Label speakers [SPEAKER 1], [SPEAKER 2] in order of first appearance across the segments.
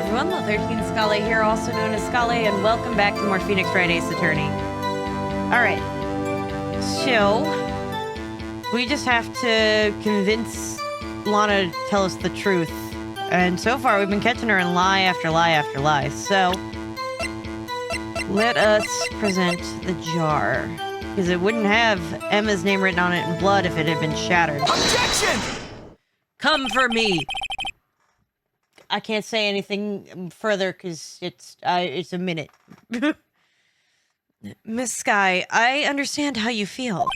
[SPEAKER 1] everyone, the 13th Scale here, also known as Scale, and welcome back to more Phoenix Wright Ace Attorney. Alright, so we just have to convince Lana to tell us the truth, and so far we've been catching her in lie after lie after lie, so let us present the jar, because it wouldn't have Emma's name written on it in blood if it had been shattered.
[SPEAKER 2] Objection!
[SPEAKER 1] Come for me! I can't say anything further because it's a minute. Miss Sky, I understand how you feel.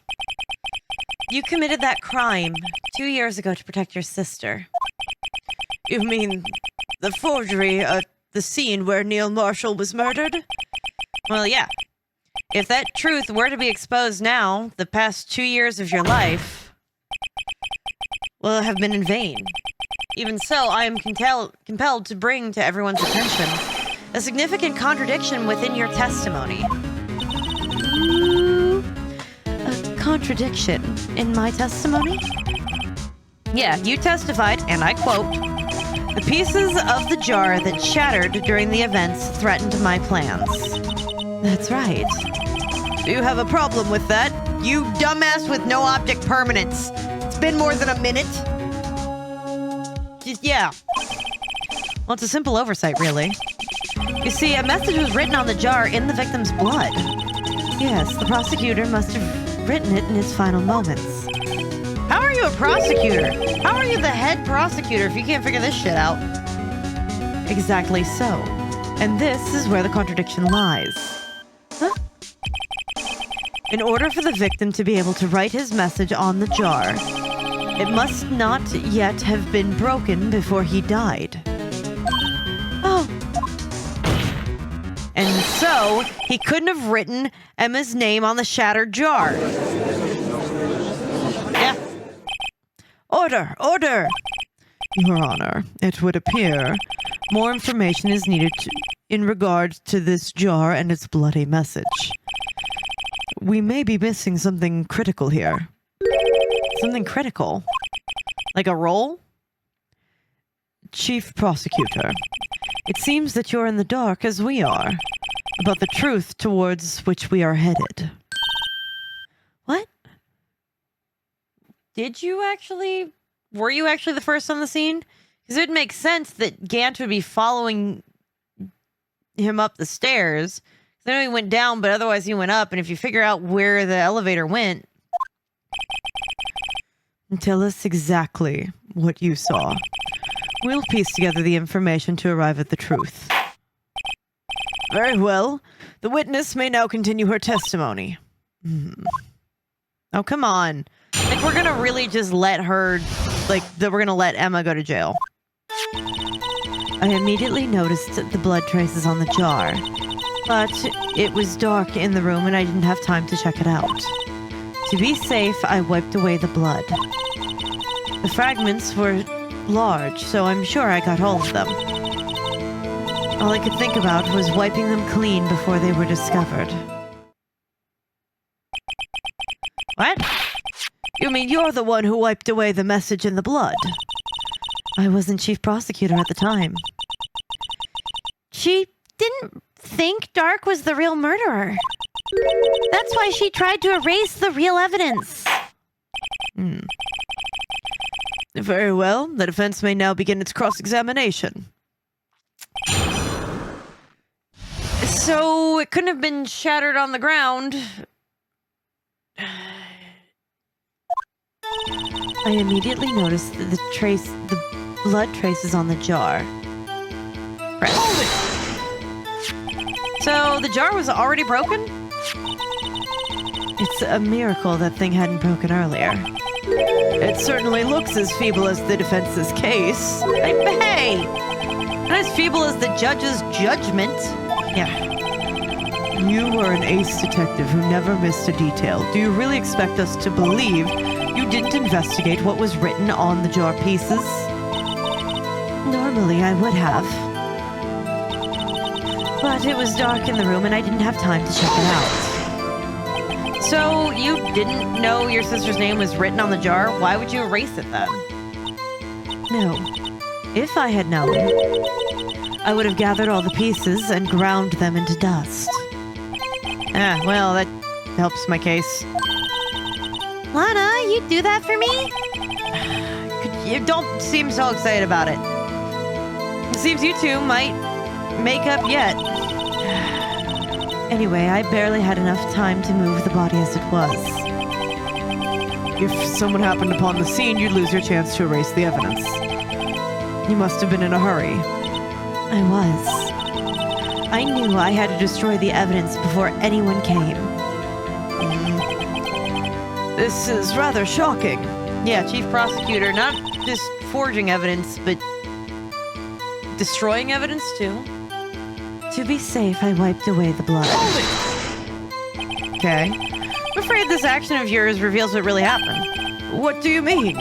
[SPEAKER 1] You committed that crime 2 years ago to protect your sister.
[SPEAKER 3] You mean the forgery at the scene where Neil Marshall was murdered?
[SPEAKER 1] Well, yeah. If that truth were to be exposed now, the past 2 years of your life will have been in vain. Even so, I am compelled to bring to everyone's attention a significant contradiction within your testimony.
[SPEAKER 3] A contradiction in my testimony?
[SPEAKER 1] Yeah, you testified, and I quote, "The pieces of the jar that shattered during the events threatened my plans."
[SPEAKER 3] That's right.
[SPEAKER 1] Do you have a problem with that? You dumbass with no object permanence. It's been more than a minute. Yeah. Well, it's a simple oversight, really. You see, a message was written on the jar in the victim's blood.
[SPEAKER 3] Yes, the prosecutor must have written it in his final moments.
[SPEAKER 1] How are you a prosecutor? How are you the head prosecutor if you can't figure this shit out?
[SPEAKER 3] Exactly so. And this is where the contradiction lies.
[SPEAKER 1] Huh?
[SPEAKER 3] In order for the victim to be able to write his message on the jar, it must not yet have been broken before he died.
[SPEAKER 1] Oh. And so, he couldn't have written Emma's name on the shattered jar. Yeah.
[SPEAKER 3] Order! Order! Your Honor, it would appear more information is needed in regard to this jar and its bloody message. We may be missing something critical here.
[SPEAKER 1] Something critical? Like a role?
[SPEAKER 3] Chief Prosecutor, it seems that you're in the dark as we are about the truth towards which we are headed.
[SPEAKER 1] What? Were you actually the first on the scene? Because it would make sense that Gant would be following him up the stairs. I know he went down, but otherwise he went up, and if you figure out where the elevator went...
[SPEAKER 3] Tell us exactly what you saw. We'll piece together the information to arrive at the truth. Very well. The witness may now continue her testimony.
[SPEAKER 1] Oh, come on. Like, we're gonna really just let her... we're gonna let Emma go to jail.
[SPEAKER 3] I immediately noticed the blood traces on the jar, but it was dark in the room and I didn't have time to check it out. To be safe, I wiped away the blood. The fragments were large, so I'm sure I got hold of them. All I could think about was wiping them clean before they were discovered.
[SPEAKER 1] What?
[SPEAKER 3] You mean you're the one who wiped away the message in the blood? I wasn't chief prosecutor at the time.
[SPEAKER 4] She didn't think Dark was the real murderer. That's why she tried to erase the real evidence.
[SPEAKER 3] Very well. The defense may now begin its cross-examination.
[SPEAKER 1] So, it couldn't have been shattered on the ground.
[SPEAKER 3] I immediately noticed the blood traces on the jar.
[SPEAKER 1] Hold it! So, the jar was already broken?
[SPEAKER 3] It's a miracle that thing hadn't broken earlier. It certainly looks as feeble as the defense's case.
[SPEAKER 1] Hey! Not as feeble as the judge's judgment. Yeah.
[SPEAKER 3] You were an ace detective who never missed a detail. Do you really expect us to believe you didn't investigate what was written on the jar pieces? Normally, I would have. But it was dark in the room and I didn't have time to check it out.
[SPEAKER 1] So, you didn't know your sister's name was written on the jar? Why would you erase it then?
[SPEAKER 3] No. If I had known, I would have gathered all the pieces and ground them into dust.
[SPEAKER 1] Ah, well, that helps my case.
[SPEAKER 4] Lana, you'd do that for me?
[SPEAKER 1] You don't seem so excited about it. It seems you two might make up yet.
[SPEAKER 3] Anyway, I barely had enough time to move the body as it was.
[SPEAKER 2] If someone happened upon the scene, you'd lose your chance to erase the evidence. You must have been in a hurry.
[SPEAKER 3] I was. I knew I had to destroy the evidence before anyone came.
[SPEAKER 2] This is rather shocking.
[SPEAKER 1] Yeah, Chief Prosecutor, not just forging evidence, but destroying evidence too.
[SPEAKER 3] To be safe, I wiped away the blood.
[SPEAKER 1] Okay. I'm afraid this action of yours reveals what really happened.
[SPEAKER 2] What do you mean?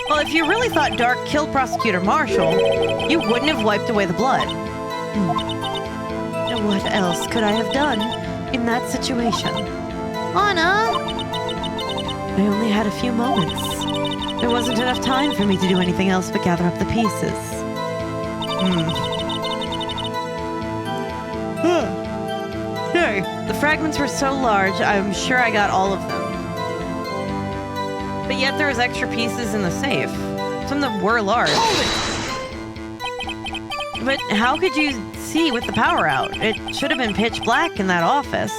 [SPEAKER 1] Well, if you really thought Dark killed Prosecutor Marshall, you wouldn't have wiped away the blood.
[SPEAKER 3] What else could I have done in that situation?
[SPEAKER 4] Lana!
[SPEAKER 3] I only had a few moments. There wasn't enough time for me to do anything else but gather up the pieces.
[SPEAKER 1] Hey, the fragments were so large, I'm sure I got all of them. But yet there was extra pieces in the safe. Some of them were large. But how could you see with the power out? It should have been pitch black in that office.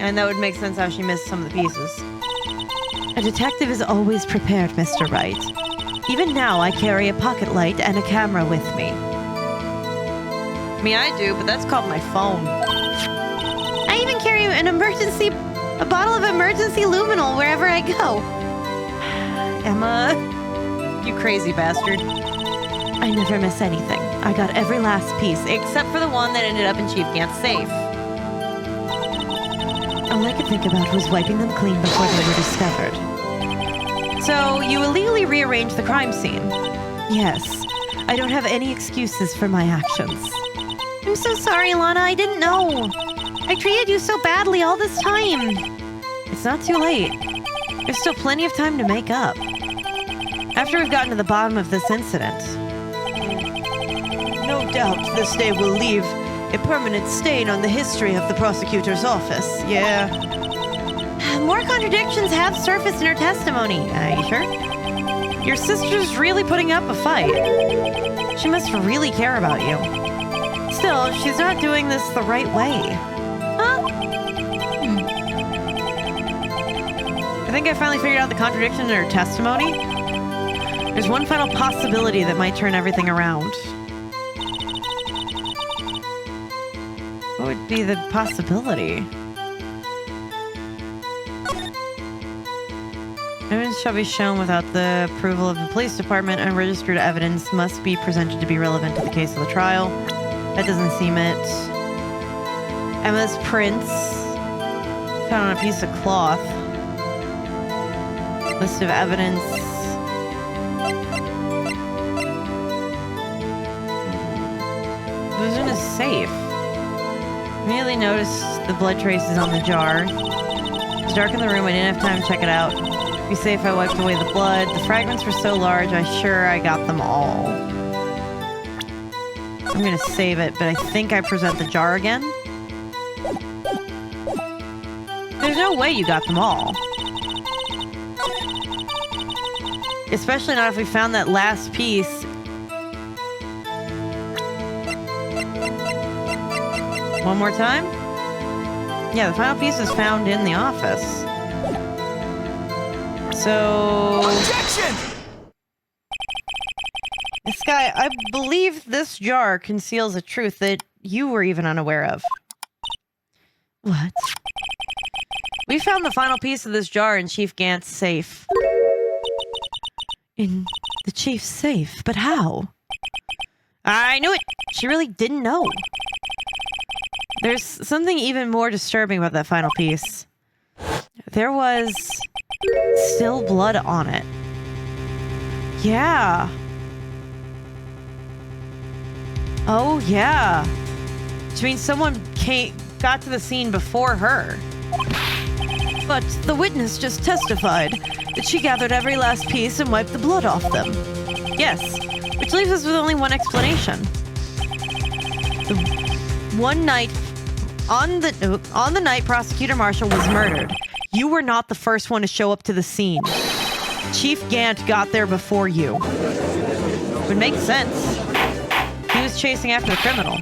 [SPEAKER 1] And that would make sense how she missed some of the pieces.
[SPEAKER 3] A detective is always prepared, Mr. Wright. Even now, I carry a pocket light and a camera with me.
[SPEAKER 1] I mean, I do, but that's called my phone.
[SPEAKER 4] I even carry a bottle of emergency luminol wherever I go.
[SPEAKER 1] Emma, you crazy bastard.
[SPEAKER 3] I never miss anything. I got every last piece.
[SPEAKER 1] Except for the one that ended up in Chief Gant's safe.
[SPEAKER 3] All I could think about was wiping them clean before they were discovered.
[SPEAKER 1] So, you illegally rearranged the crime scene?
[SPEAKER 3] Yes. I don't have any excuses for my actions.
[SPEAKER 4] I'm so sorry, Lana. I didn't know. I treated you so badly all this time.
[SPEAKER 1] It's not too late. There's still plenty of time to make up. After we've gotten to the bottom of this incident.
[SPEAKER 2] No doubt this day will leave a permanent stain on the history of the prosecutor's office. Yeah.
[SPEAKER 4] More contradictions have surfaced in her testimony.
[SPEAKER 1] Are you sure? Your sister's really putting up a fight. She must really care about you. Still, she's not doing this the right way.
[SPEAKER 4] Huh?
[SPEAKER 1] I think I finally figured out the contradiction in her testimony. There's one final possibility that might turn everything around. What would be the possibility? Evidence shall be shown without the approval of the police department. Unregistered evidence must be presented to be relevant to the case of the trial. That doesn't seem it. Emma's prints found on a piece of cloth. List of evidence. It was in a safe. Immediately noticed the blood traces on the jar. It was dark in the room. I didn't have time to check it out. Be safe, I wiped away the blood. The fragments were so large, I'm sure I got them all. I'm gonna save it, but I think I present the jar again. There's no way you got them all. Especially not if we found that last piece. One more time? Yeah, the final piece is found in the office. So...
[SPEAKER 5] Objection!
[SPEAKER 1] Sky, I believe this jar conceals a truth that you were even unaware of.
[SPEAKER 3] What?
[SPEAKER 1] We found the final piece of this jar in Chief Gant's safe.
[SPEAKER 3] In the chief's safe? But how?
[SPEAKER 1] I knew it! She really didn't know. There's something even more disturbing about that final piece. There was still blood on it. Yeah. Oh, yeah. Which means someone got to the scene before her.
[SPEAKER 2] But the witness just testified that she gathered every last piece and wiped the blood off them.
[SPEAKER 1] Yes, which leaves us with only one explanation.
[SPEAKER 3] On the night Prosecutor Marshall was murdered, you were not the first one to show up to the scene. Chief Gant got there before you. Would make sense. He was chasing after the criminal.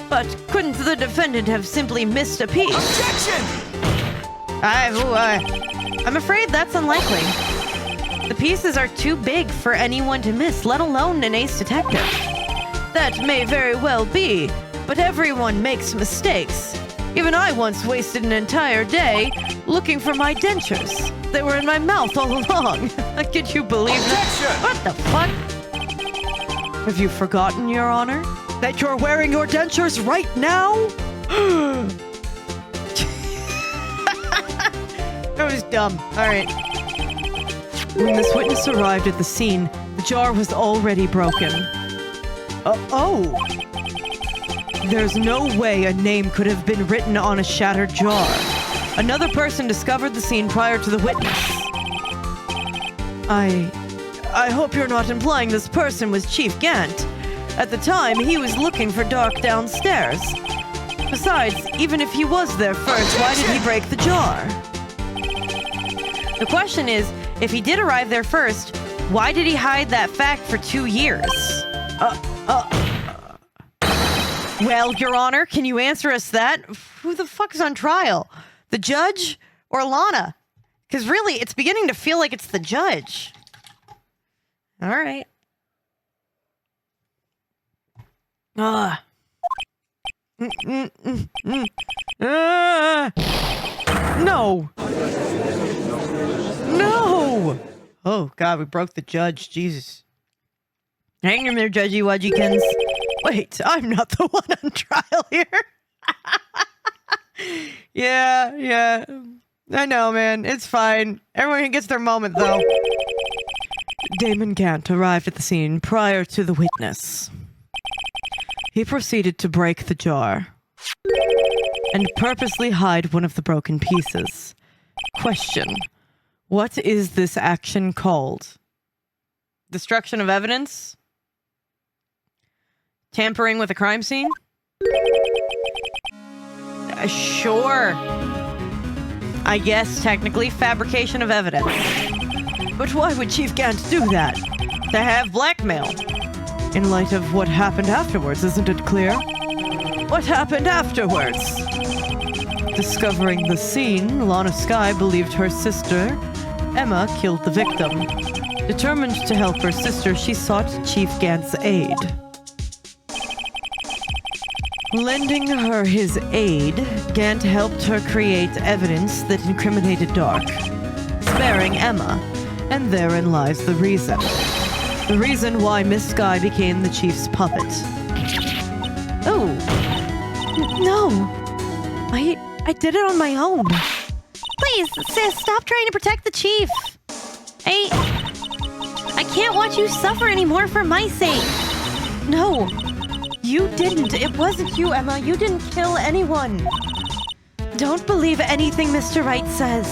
[SPEAKER 3] But couldn't the defendant have simply missed a piece?
[SPEAKER 5] Objection!
[SPEAKER 3] I'm afraid that's unlikely. The pieces are too big for anyone to miss, let alone an ace detective. That may very well be, but everyone makes mistakes. Even I once wasted an entire day looking for my dentures. They were in my mouth all along. Could you believe that? What the fuck? Have you forgotten, Your Honor, that you're wearing your dentures right now? That was dumb. All right. When this witness arrived at the scene, the jar was already broken. Oh! There's no way a name could have been written on a shattered jar. Another person discovered the scene prior to the witness. I hope you're not implying this person was Chief Gant. At the time, he was looking for Dark downstairs. Besides, even if he was there first, why did he break the jar? The question is, if he did arrive there first, why did he hide that fact for 2 years? Well, Your Honor, can you answer us that? Who the fuck is on trial? The judge or Lana? Because really, it's beginning to feel like it's the judge. All right. No. No. Oh, God, we broke the judge. Jesus. Hang in there, Judgy Wudgykins. Wait, I'm not the one on trial here. Yeah. I know, man. It's fine. Everyone gets their moment, though. Damon Gant arrived at the scene prior to the witness. He proceeded to break the jar and purposely hide one of the broken pieces. Question: what is this action called? Destruction of evidence? Tampering with a crime scene? Sure. I guess technically fabrication of evidence. But why would Chief Gant do that? To have blackmail? In light of what happened afterwards, isn't it clear? What happened afterwards? Discovering the scene, Lana Skye believed her sister, Emma, killed the victim. Determined to help her sister, she sought Chief Gant's aid. Lending her his aid, Gant helped her create evidence that incriminated Dark, sparing Emma, and therein lies the reason. The reason why Miss Skye became the chief's puppet. Oh. No. I did it on my own.
[SPEAKER 4] Please, sis, stop trying to protect the chief. I can't watch you suffer anymore for my sake.
[SPEAKER 3] No. You didn't. It wasn't you, Emma. You didn't kill anyone. Don't believe anything Mr. Wright says.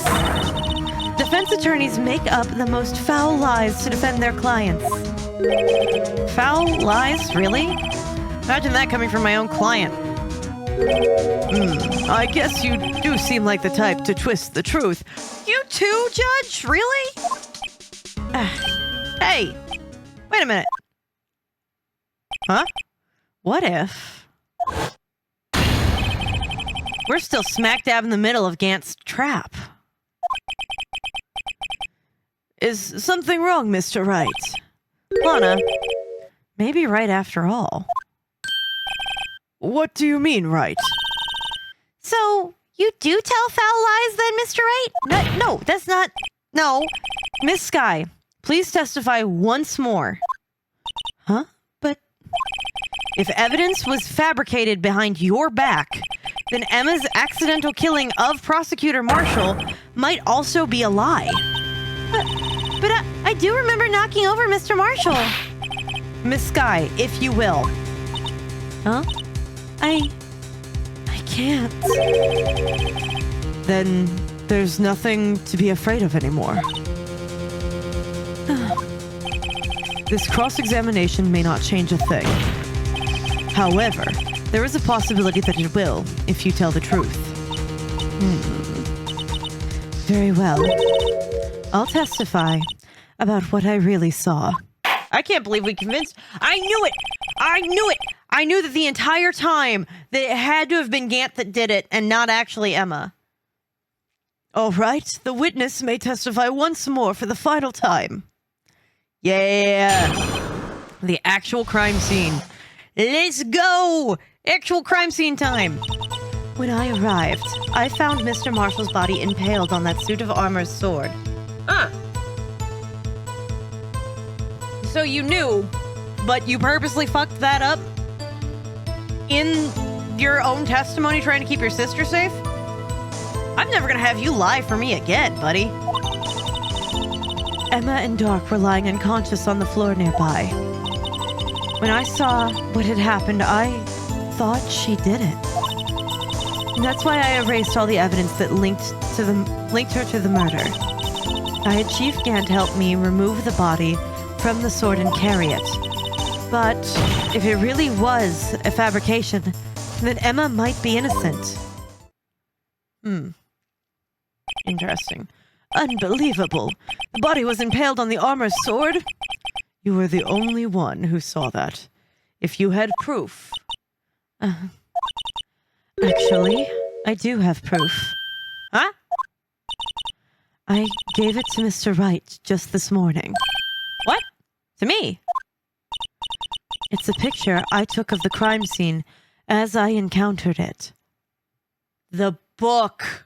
[SPEAKER 3] Defense attorneys make up the most foul lies to defend their clients. Foul lies? Really? Imagine that coming from my own client. I guess you do seem like the type to twist the truth. You too, Judge? Really? Hey, wait a minute. Huh? What if... we're still smack dab in the middle of Gant's trap? Is something wrong, Mr. Wright? Lana, maybe right after all. What do you mean, Wright?
[SPEAKER 4] So, you do tell foul lies then, Mr. Wright?
[SPEAKER 3] No, that's not... No. Miss Skye, please testify once more. Huh? But... if evidence was fabricated behind your back, then Emma's accidental killing of Prosecutor Marshall might also be a lie.
[SPEAKER 4] But I do remember knocking over Mr. Marshall.
[SPEAKER 3] Miss Skye, if you will. Huh? I can't. Then there's nothing to be afraid of anymore. This cross-examination may not change a thing. However, There is a possibility that it will, if you tell the truth. Very well. I'll testify about what I really saw.
[SPEAKER 1] I can't believe we convinced. I knew it. I knew it. I knew that the entire time that it had to have been Gant that did it and not actually Emma.
[SPEAKER 3] All right, the witness may testify once more for the final time.
[SPEAKER 1] Yeah. The actual crime scene. Let's go. Actual crime scene time.
[SPEAKER 3] When I arrived, I found Mr. Marshall's body impaled on that suit of armor's sword.
[SPEAKER 1] So you knew, but you purposely fucked that up in your own testimony trying to keep your sister safe? I'm never gonna have you lie for me again, buddy.
[SPEAKER 3] Emma and Dark were lying unconscious on the floor nearby. When I saw what had happened, I thought she did it. And that's why I erased all the evidence that linked her to the murder. I had Chief Gant help me remove the body from the sword and carry it. But if it really was a fabrication, then Emma might be innocent.
[SPEAKER 1] Interesting.
[SPEAKER 3] Unbelievable. The body was impaled on the armor's sword. You were the only one who saw that. If you had proof. Actually, I do have proof.
[SPEAKER 1] Huh?
[SPEAKER 3] I gave it to Mr. Wright just this morning.
[SPEAKER 1] What? To me?
[SPEAKER 3] It's a picture I took of the crime scene as I encountered it.
[SPEAKER 1] The book.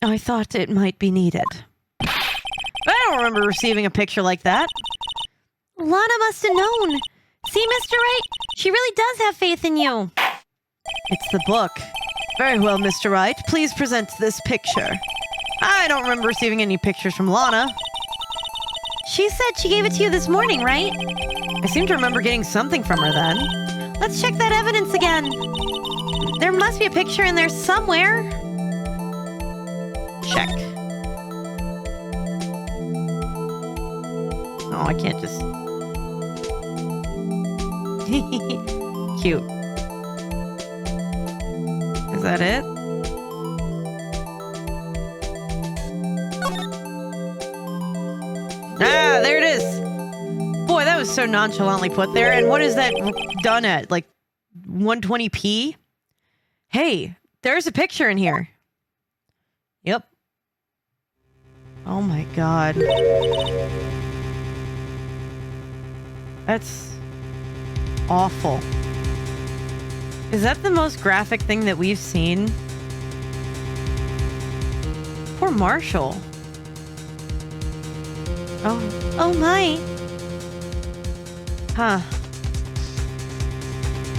[SPEAKER 3] I thought it might be needed.
[SPEAKER 1] I don't remember receiving a picture like that.
[SPEAKER 4] Lana must have known. See, Mr. Wright? She really does have faith in you.
[SPEAKER 3] It's the book. Very well, Mr. Wright. Please present this picture.
[SPEAKER 1] I don't remember receiving any pictures from Lana.
[SPEAKER 4] She said she gave it to you this morning, right?
[SPEAKER 1] I seem to remember getting something from her then.
[SPEAKER 4] Let's check that evidence again. There must be a picture in there somewhere.
[SPEAKER 1] Check. Oh, I can't just... Cute. Is that it? Ah, there it is. Boy, that was so nonchalantly put there. And what is that done at? Like 120p? Hey, there's a picture in here. Yep. Oh my god. That's awful. Is that the most graphic thing that we've seen? Poor Marshall.
[SPEAKER 4] Oh my.
[SPEAKER 1] Huh.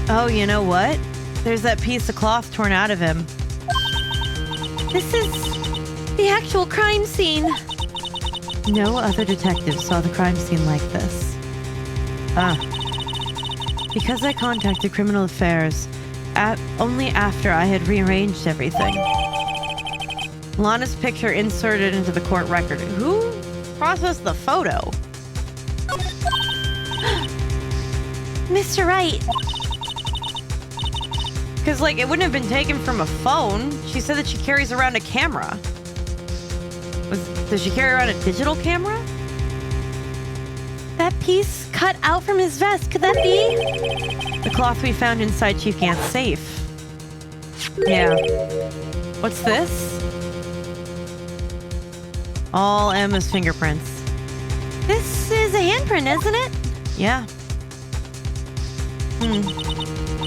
[SPEAKER 1] Oh, you know what? There's that piece of cloth torn out of him.
[SPEAKER 4] This is the actual crime scene.
[SPEAKER 3] No other detective saw the crime scene like this. Because I contacted Criminal Affairs only after I had rearranged everything.
[SPEAKER 1] Lana's picture inserted into the court record. Who processed the photo?
[SPEAKER 4] Mr. Wright.
[SPEAKER 1] Because, like, it wouldn't have been taken from a phone. She said that she carries around a camera. Does she carry around a digital camera?
[SPEAKER 4] That piece cut out from his vest. Could that be?
[SPEAKER 1] The cloth we found inside Chief Gant's safe. Yeah. What's this? All Emma's fingerprints.
[SPEAKER 4] This is a handprint, isn't it?
[SPEAKER 1] Yeah.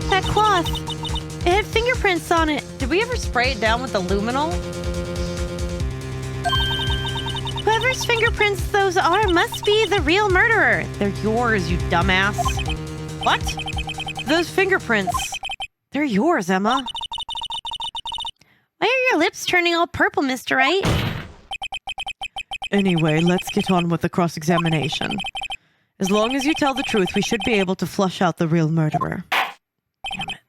[SPEAKER 4] That cloth. It had fingerprints on it.
[SPEAKER 1] Did we ever spray it down with the luminol?
[SPEAKER 4] Whoever's fingerprints those are must be the real murderer.
[SPEAKER 1] They're yours, you dumbass. What? Those fingerprints. They're yours, Emma.
[SPEAKER 4] Why are your lips turning all purple, Mr. Wright?
[SPEAKER 3] Anyway, let's get on with the cross-examination. As long as you tell the truth, we should be able to flush out the real murderer. Damn it.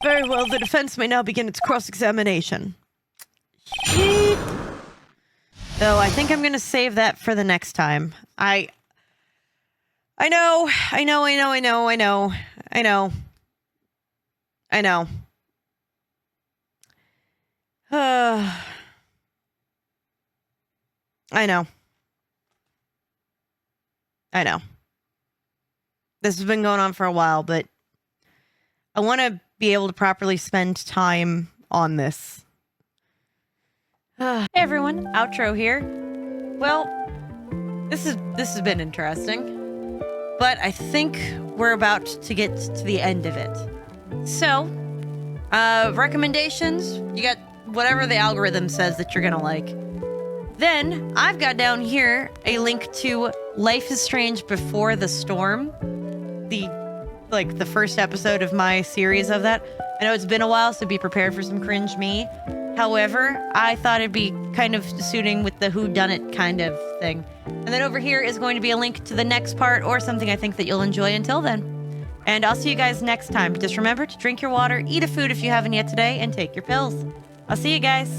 [SPEAKER 3] Very well, the defense may now begin its cross-examination.
[SPEAKER 1] Shit. Oh, I think I'm gonna save that for the next time. I know. I know. I know. I know. This has been going on for a while, but I want to be able to properly spend time on this. Hey everyone, outro here. Well, this has been interesting, but I think we're about to get to the end of it. So, recommendations, you got whatever the algorithm says that you're gonna like. Then, I've got down here a link to Life is Strange Before the Storm, the first episode of my series of that. I know it's been a while, so be prepared for some cringe me. However, I thought it'd be kind of suiting with the whodunit kind of thing. And then over here is going to be a link to the next part or something I think that you'll enjoy until then. And I'll see you guys next time. Just remember to drink your water, eat a food if you haven't yet today, and take your pills. I'll see you guys.